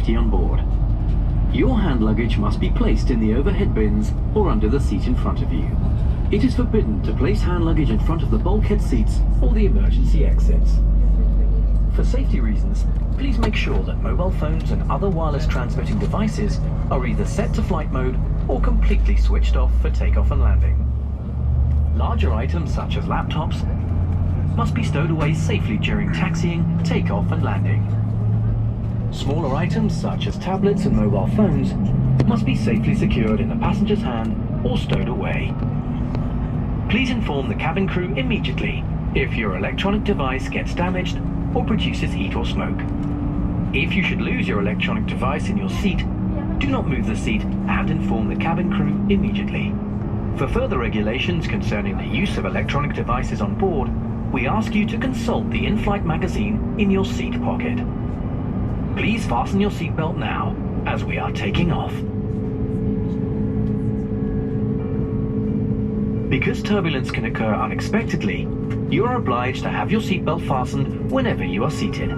safety on board. Your hand luggage must be placed in the overhead bins or under the seat in front of you. It is forbidden to place hand luggage in front of the bulkhead seats or the emergency exits. For safety reasons, please make sure that mobile phones and other wireless transmitting devices are either set to flight mode or completely switched off for takeoff and landing. Larger items such as laptops must be stowed away safely during taxiing, takeoff and landing. Smaller items such as tablets and mobile phones must be safely secured in the passenger's hand or stowed away. Please inform the cabin crew immediately if your electronic device gets damaged or produces heat or smoke. If you should lose your electronic device in your seat, do not move the seat and inform the cabin crew immediately. For further regulations concerning the use of electronic devices on board, we ask you to consult the in-flight magazine in your seat pocket. Please fasten your seatbelt now, as we are taking off. Because turbulence can occur unexpectedly, you are obliged to have your seatbelt fastened whenever you are seated.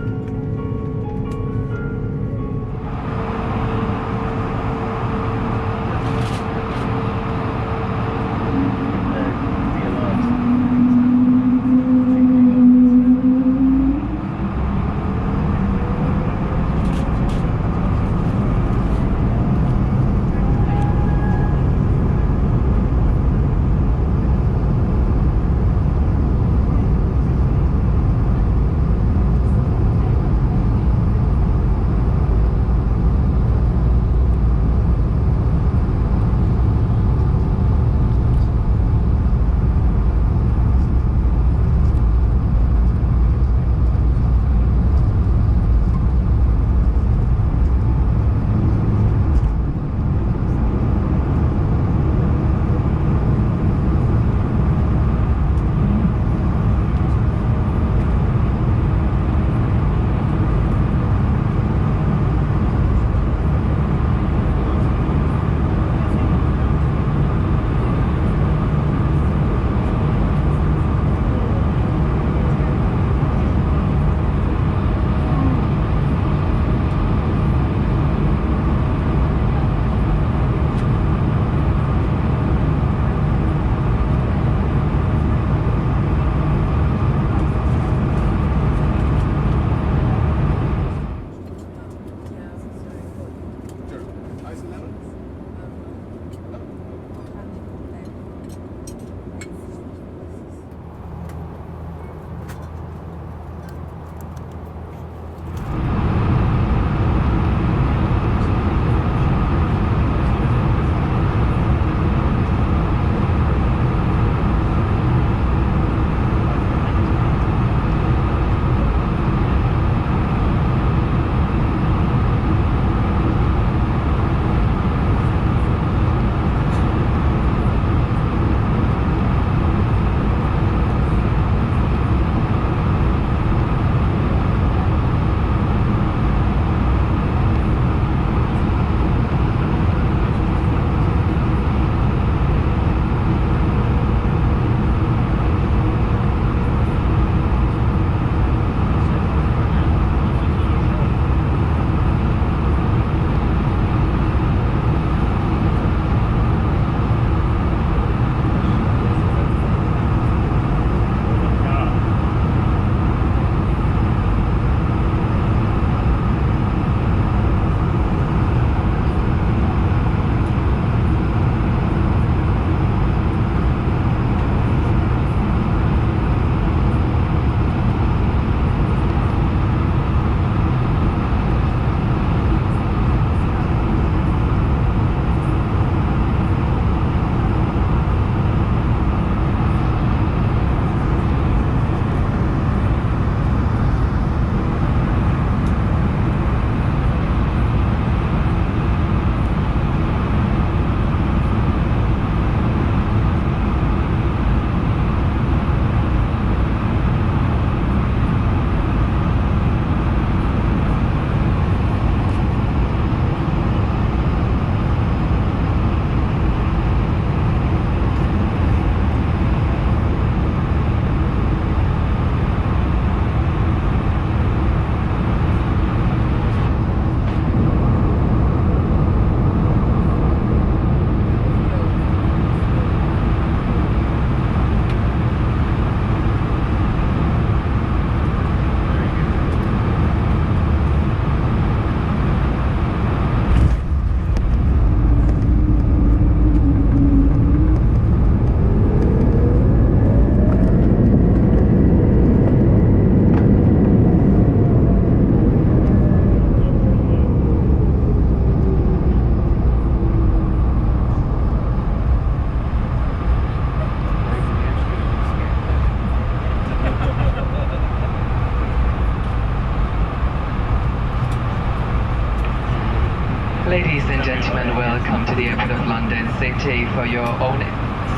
City. For your own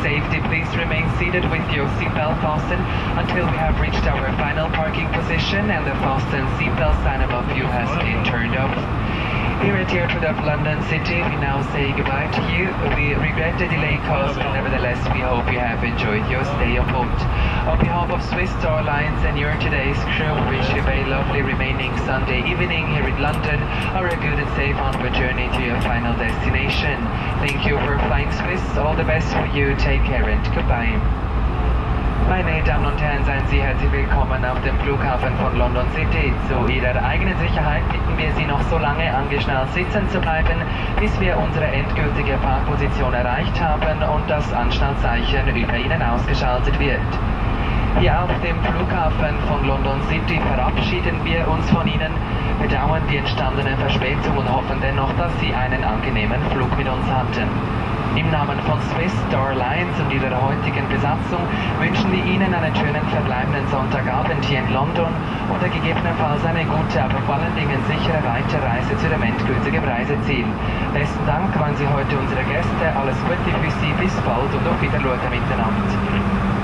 safety, please remain seated with your seatbelt fastened until we have reached our final parking position and the fasten seatbelt sign above you has been turned off. Here at Airport of London City, we now say goodbye to you. We regret the delay caused, but nevertheless, we hope you have enjoyed your stay on board. On behalf of Swiss Airlines and your today's crew, we wish you a very lovely remaining Sunday evening here in London, or a good and safe onward journey to your final destination. Thank you for flying Swiss. All the best for you. Take care and goodbye. Meine Damen und Herren, seien Sie herzlich willkommen auf dem Flughafen von London City. Zu Ihrer eigenen Sicherheit bitten wir Sie noch so lange angeschnallt sitzen zu bleiben, bis wir unsere endgültige Parkposition erreicht haben und das Anschnallzeichen über Ihnen ausgeschaltet wird. Hier auf dem Flughafen von London City verabschieden wir uns von Ihnen, bedauern die entstandene Verspätung und hoffen dennoch, dass Sie einen angenehmen Flug mit uns hatten. Im Namen von Swiss Airlines und ihrer heutigen Besatzung wünschen wir Ihnen einen schönen verbleibenden Sonntagabend hier in London oder gegebenenfalls eine gute, aber vor allen Dingen sichere Weiterreise zu Ihrem endgültigen Reiseziel. Besten Dank waren Sie heute unsere Gäste, alles Gute für Sie, bis bald und auf Wiedersehen miteinander.